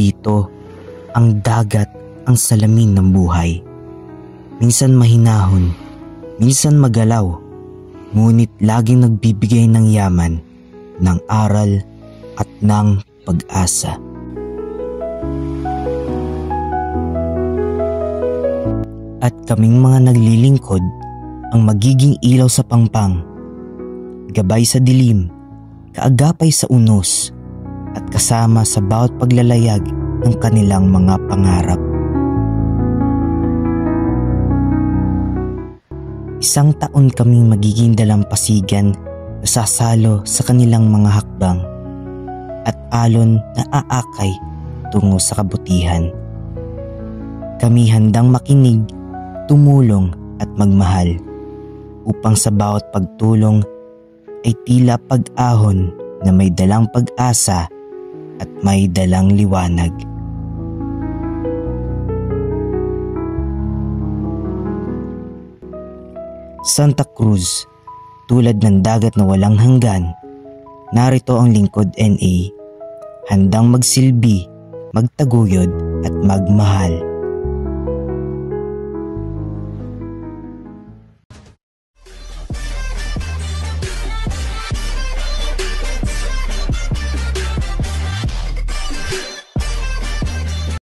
Dito, ang dagat ang salamin ng buhay. Minsan mahinahon, minsan magalaw, ngunit laging nagbibigay ng yaman, ng aral at ng pag-asa. At kaming mga naglilingkod ang magiging ilaw sa pangpang, gabay sa dilim, kaagapay sa unos, at kasama sa bawat paglalayag ng kanilang mga pangarap. Isang taon kaming magiging dalampasigan na sasalo sa kanilang mga hakbang at alon na aakay tungo sa kabutihan. Kami handang makinig, tumulong at magmahal upang sa bawat pagtulong ay tila pag-ahon na may dalang pag-asa at may dalang liwanag. Santa Cruz, tulad ng dagat na walang hanggan, narito ang Lingkod NA, handang magsilbi, magtaguyod at magmahal.